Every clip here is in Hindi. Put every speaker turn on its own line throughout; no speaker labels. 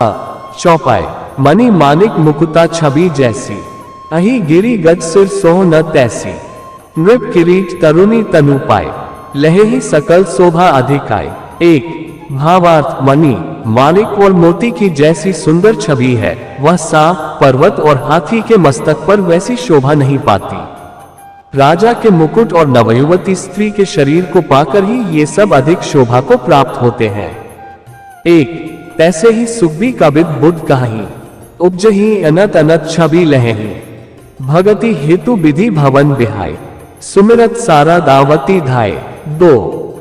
चौपाई। मणि मानिक मुकुता छवि जैसी, अहि गिरी गज सिर सोह न तैसी। नृप किरीट तरुणी तनु पाए, लहे ही सकल शोभा अधिकाय। एक भावार्थ, मणि मानिक और मोती की जैसी सुंदर छवि है, वह सांप, पर्वत और हाथी के मस्तक पर वैसी शोभा नहीं पाती। राजा के मुकुट और नवयुवती स्त्री के शरीर को पाकर ही ये सब अधिक शोभा को प्राप्त होते हैं। एक तैसे ही सुखबी कबित बुद्ध कहीं, उपजही अनत अनत छवि लहेही। भगति हेतु विधि भवन बिहाय, सुमिरत सारा दावती धाय। दो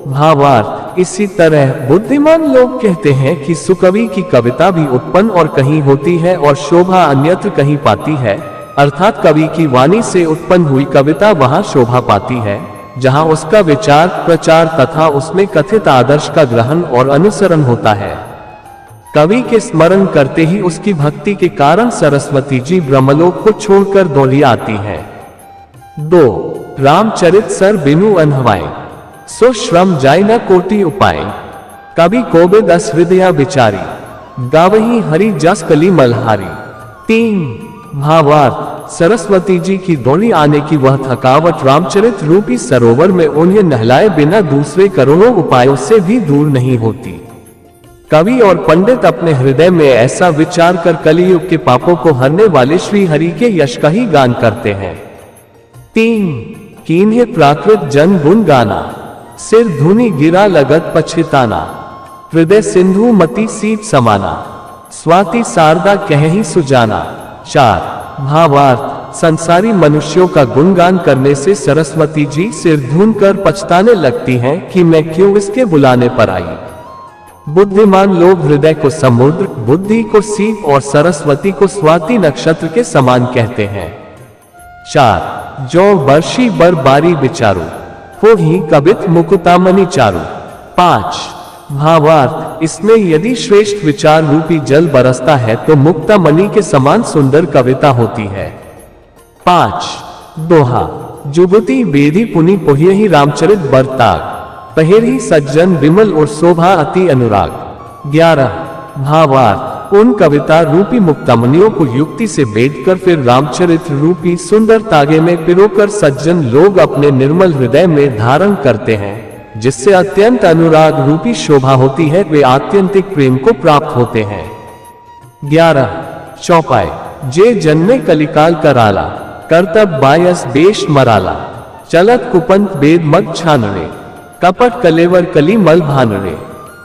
भावार्थ, इसी तरह बुद्धिमान लोग कहते हैं कि सुकवि की कविता भी उत्पन्न और कहीं होती है और शोभा अन्यत्र कहीं पाती है, अर्थात कवि की वाणी से उत्पन्न हुई कविता वहां शोभा पाती है जहां उसका विचार, प्रचार तथा उसमें कथित आदर्श का ग्रहण और अनुसरण होता है। कवि के स्मरण करते ही उसकी भक्ति के कारण सरस्वती जी ब्रह्मलोक को छोड़कर दौड़ी आती हैं। दो रामचरित सर बिनु अनहवाए, सो श्रम जाय न कोटि उपाय। कवि कोबिद अस हृदया विचारी, गावही हरि जस कली मल्हारी। तीन भावार्थ, सरस्वती जी की दौड़ी आने की वह थकावट रामचरित रूपी सरोवर में उन्हें नहलाए बिना दूसरे करोड़ों उपायों से भी दूर नहीं होती। कवि और पंडित अपने हृदय में ऐसा विचार कर कलियुग के पापों को हरने वाले श्री हरि के यश का ही गान करते हैं। तीन कीन्हे प्राकृत जन गुण गाना, सिर धुनि गिरा लगत पछिताना। हृदय सिंधु मति सीत समाना, स्वाति शारदा कहीं सुजाना। चार भावार्थ, संसारी मनुष्यों का गुणगान करने से सरस्वती जी सिर धुन कर पछताने लगती हैं कि मैं क्यों इसके बुलाने पर आई। बुद्धिमान लोग हृदय को समुद्र, बुद्धि को सीप और सरस्वती को स्वाति नक्षत्र के समान कहते हैं। चार जो बर्षी बर बारी विचारू, हो ही कबित मुकुतामणि चारू। पांच भावार्थ, इसमें यदि श्रेष्ठ विचार रूपी जल बरसता है तो मुक्तामणि के समान सुंदर कविता होती है। पांच दोहा, जुगति बेदी पुनि पोहियहि रामचरित बरताग, पहेरही सज्जन विमल और शोभा अति अनुराग। 11 भावार्थ, उन कविता रूपी मुक्तामणियों को युक्ति से बेचकर फिर रामचरित रूपी सुंदर तागे में पिरोकर सज्जन लोग अपने निर्मल हृदय में धारण करते हैं, जिससे अत्यंत अनुराग रूपी शोभा होती है, वे आत्यंतिक प्रेम को प्राप्त होते हैं। 11 चौपाई, जे जन्मे कलिकाल कराला, करतब बायस देश मराला। चलत कुपंत बेद मग छानरे, कपट कलेवर कली मल भानरे।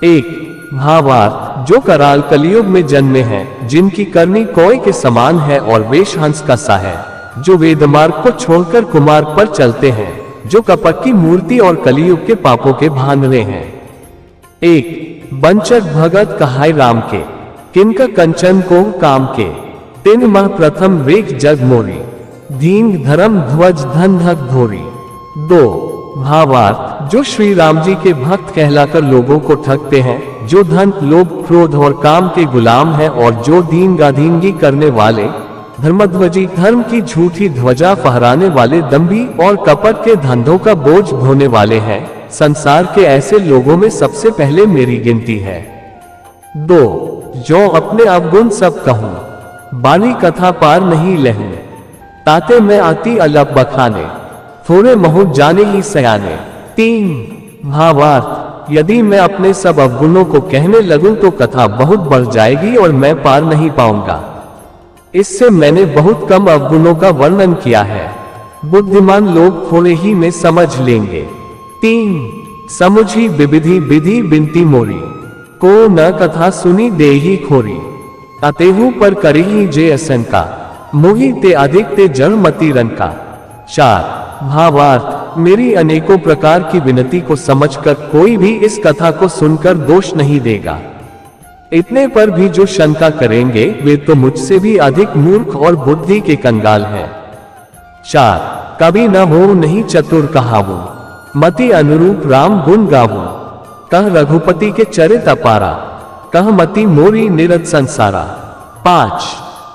एक भावार्थ, जो कराल कलियुग में जन्मे हैं, जिनकी करनी कोय के समान है और वेश हंस का सा है, जो वेदमार्ग को छोड़कर कुमार्ग पर चलते हैं, जो कपट की मूर्ति और कलियुग के पापों के भानरे हैं। एक बंचक भगत कहाय राम के, किनका कंचन को काम के। तिन मह प्रथम वेग जग मोरी, दीन धर्म ध्वज धन धक धोरी। दो भावार्थ, जो श्री राम जी के भक्त कहलाकर लोगों को ठगते हैं, जो धन, लोभ, क्रोध और काम के गुलाम हैं और जो दीन गादीनगी करने वाले, धर्मध्वजी, धर्म की झूठी ध्वजा फहराने वाले, दंभी और कपट के धंधों का बोझ ढोने वाले हैं, संसार के ऐसे लोगों में सबसे पहले मेरी गिनती है। दो जो अपने अवगुण सब कहूं, बाली कथा पार नहीं लहूं। ताते में आती अलग बखाने, थोड़े महु जाने ही सयाने। तीन भावार्थ, यदि मैं अपने सब अवगुणों को कहने लगूं तो कथा बहुत बढ़ जाएगी और मैं पार नहीं पाऊंगा। इससे मैंने बहुत कम अवगुणों का वर्णन किया है, बुद्धिमान लोग थोड़े ही में समझ लेंगे। तीन समुझी विविधि विधि बिनती मोरी, को न कथा सुनी देही खोरी। अतेहु पर करी जे असंका, मोहि ते अधिक ते जड़ मती रंका। चार भावार्थ, मेरी अनेकों प्रकार की विनती को समझकर कोई भी इस कथा को सुनकर दोष नहीं देगा। इतने पर भी जो शंका करेंगे वे तो मुझसे भी अधिक मूर्ख और बुद्धि के कंगाल हैं। चार कभी न हो नहीं चतुर कहावूं, मति अनुरूप राम गुण गावूं। कह रघुपति के चरित अपारा, कह मति मोरी निरत संसारा। पांच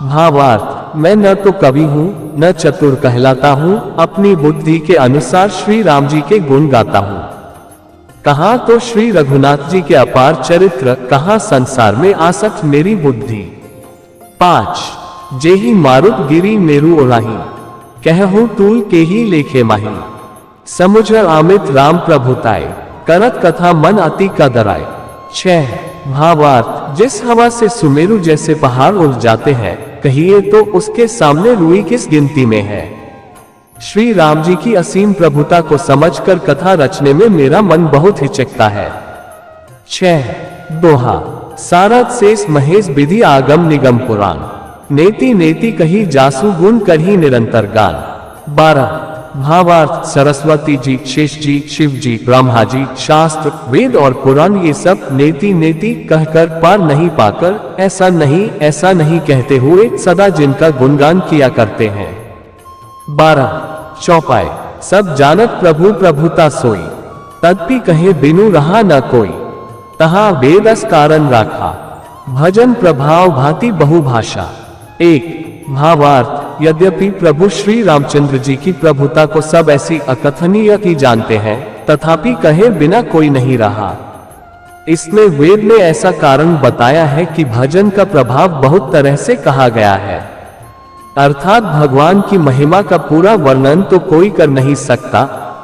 भावार्थ, मैं न तो कवि हूँ न चतुर कहलाता हूँ, अपनी बुद्धि के अनुसार श्री राम जी के गुण गाता हूँ। कहाँ तो श्री रघुनाथ जी के अपार चरित्र, कहाँ संसार में आसक्त मेरी बुद्धि। 5 जेहि मारुत गिरी मेरु ओढ़ाही, कहूँ तूल के ही लेखे माही। समुझ अमित राम प्रभुताए, करत कथा मन अति का दराए। 6 भावार्थ, जिस हवा से सुमेरु जैसे पहाड़ उड़ जाते हैं, कहिए तो उसके सामने रुई किस गिनती में है। श्री राम जी की असीम प्रभुता को समझकर कथा रचने में मेरा मन बहुत हिचकता है। 6 दोहा, सारद शेष महेश विधि आगम निगम पुराण, नेति नेति कही जासु गुण करही निरंतर गान। 12 भावार्थ, सरस्वती जी, शेष जी, शिव जी, ब्रह्मा जी, शास्त्र, वेद और पुराण ये सब नेति नेति कहकर पार नहीं पाकर ऐसा नहीं कहते हुए सदा जिनका गुणगान किया करते हैं। 12 चौपाई, सब जानत प्रभु प्रभुता सोई, तदपि कहे बिनु रहा न कोई, तहाँ वेदस कारण राखा, भजन प्रभाव भांति बहुभाषा। 1 भावार्थ, यद्यपि प्रभु श्री रामचंद्र जी की प्रभुता को सब ऐसी अकथनीय की जानते हैं, तथापि कहे बिना कोई नहीं रहा। इसमें वेद ने ऐसा कारण बताया है कि भजन का प्रभाव बहुत तरह से कहा गया है, अर्थात भगवान की महिमा का पूरा वर्णन तो कोई कर नहीं सकता,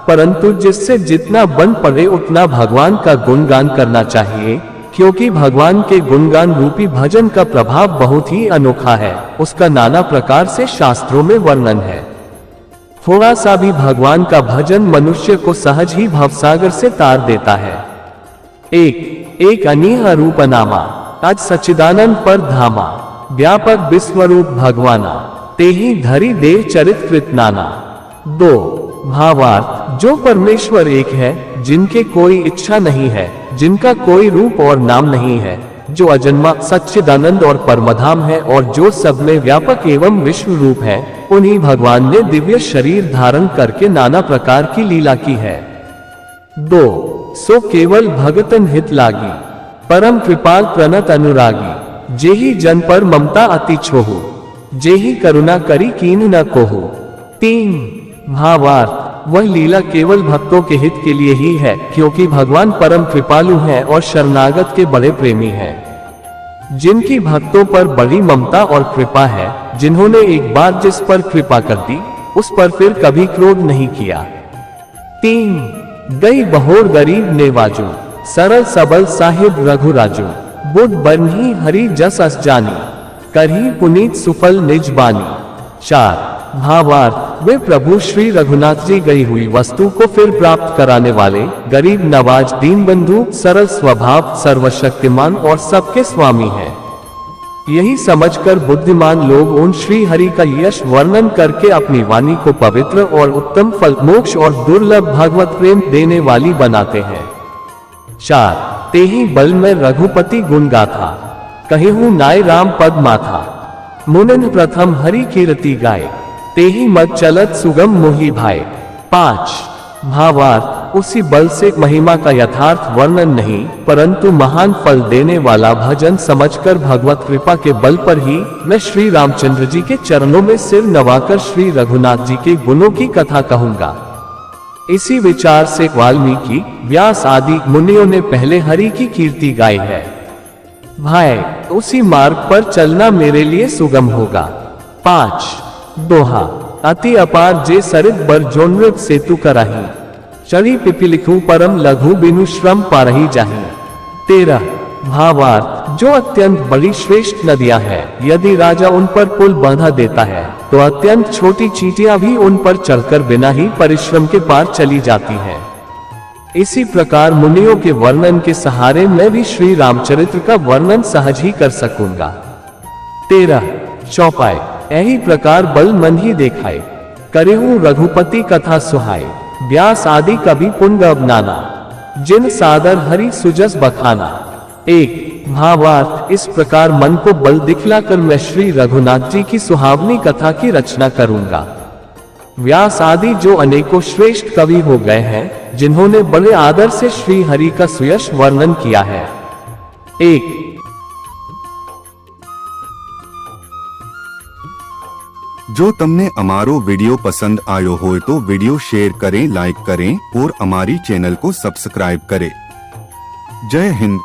परंतु जिससे जितना बन पड़े उतना भगवान का गुणगान करना चाहिए, क्योंकि भगवान के गुणगान रूपी भजन का प्रभाव बहुत ही अनोखा है। उसका नाना प्रकार से शास्त्रों में वर्णन है। थोड़ा सा भी भगवान का भजन मनुष्य को सहज ही भवसागर से तार देता है। एक अनीह रूप नामा, आज सच्चिदानंद पर धामा, व्यापक विश्वरूप भगवाना, तेहि धरि देव चरित कृत नाना। 2 भावार्थ, जो परमेश्वर एक है, जिनके कोई इच्छा नहीं है, जिनका कोई रूप और नाम नहीं है, जो अजन्मा सच्चिदानंद और परमधाम है और जो सब में व्यापक एवं विश्व रूप है, उन्हीं भगवान ने दिव्य शरीर धारण करके नाना प्रकार की लीला की है। 2 सो केवल भगतन हित लागी, परम कृपाल प्रणत अनुरागी, जेहि जन पर ममता अति छोहु, जेहि करुणा करी कीन न कोहु। 3 भावार्थ, वह लीला केवल भक्तों के हित के लिए ही है, क्योंकि भगवान परम कृपालु हैं और शरणागत के बड़े प्रेमी हैं, जिनकी भक्तों पर बड़ी ममता और कृपा है, जिन्होंने एक बार जिस पर कृपा कर दी, उस पर फिर कभी क्रोध नहीं किया। 3 गई बहोर गरीब नेवाजू, सरल सबल साहिब रघुराजू, बुध बन्ही हरि जस अस जानी, करही पुनीत सुफल निज बानी। 4 भावार्थ, वे प्रभु श्री रघुनाथ जी गई हुई वस्तु को फिर प्राप्त कराने वाले, गरीब नवाज, दीनबंधु, सरल स्वभाव, सर्वशक्तिमान और सबके स्वामी हैं। यही समझकर बुद्धिमान लोग उन श्री हरि का यश वर्णन करके अपनी वाणी को पवित्र और उत्तम फल, मोक्ष और दुर्लभ भगवत प्रेम देने वाली बनाते हैं। 4 तेहि बल में रघुपति गुण गाथा, कहिहूँ नाय राम पद माथा, मुनिन प्रथम हरि कीर्ति गाय, तेहि मत चलत सुगम मोहि भाई। 5 भावार्थ, उसी बल से महिमा का यथार्थ वर्णन नहीं, परंतु महान फल देने वाला भजन समझकर भगवत कृपा के बल पर ही मैं श्री रामचंद्र जी के चरणों में सिर नवाकर श्री रघुनाथ जी के गुणों की कथा कहूंगा। इसी विचार से वाल्मीकि, व्यास आदि मुनियों ने पहले हरि की कीर्ति गाई है। भाई, उसी मार्ग पर चलना मेरे लिए सुगम होगा। 5 दोहा, अति अपार जे सरित बर जोनृत सेतु कराही, चढ़ी पिपीलिखु परम लघु बिनु श्रम पारही जाही। 13 भावार्थ, जो अत्यंत बड़ी श्रेष्ठ नदियां हैं, यदि राजा उन पर पुल बांधा देता है, तो अत्यंत छोटी चींटियां भी उन पर चढ़कर बिना ही परिश्रम के पार चली जाती हैं। इसी प्रकार मुनियों के वर्णन के सहारे मैं भी श्री रामचरित्र का वर्णन सहज ही कर सकूंगा। 13 चौपाई, यही प्रकार बल मन ही देखाए, करेहूँ रघुपति कथा सुहाए, व्यास आदि कवि पुण्य अवनाना, जिन सादर हरि सुजस बखाना। 1 भावार्थ, इस प्रकार मन को बल दिखलाकर मैं श्री रघुनाथ जी की सुहावनी कथा की रचना करूंगा। व्यास आदि जो अनेकों श्रेष्ठ कवि हो गए हैं, जिन्होंने बड़े आदर से श्री हरि का सुयश वर्णन किया है। 1
जो तमने अमारो वीडियो पसंद आयो होय तो वीडियो शेयर करें, लाइक करें और हमारी चैनल को सब्सक्राइब करें। जय हिंद।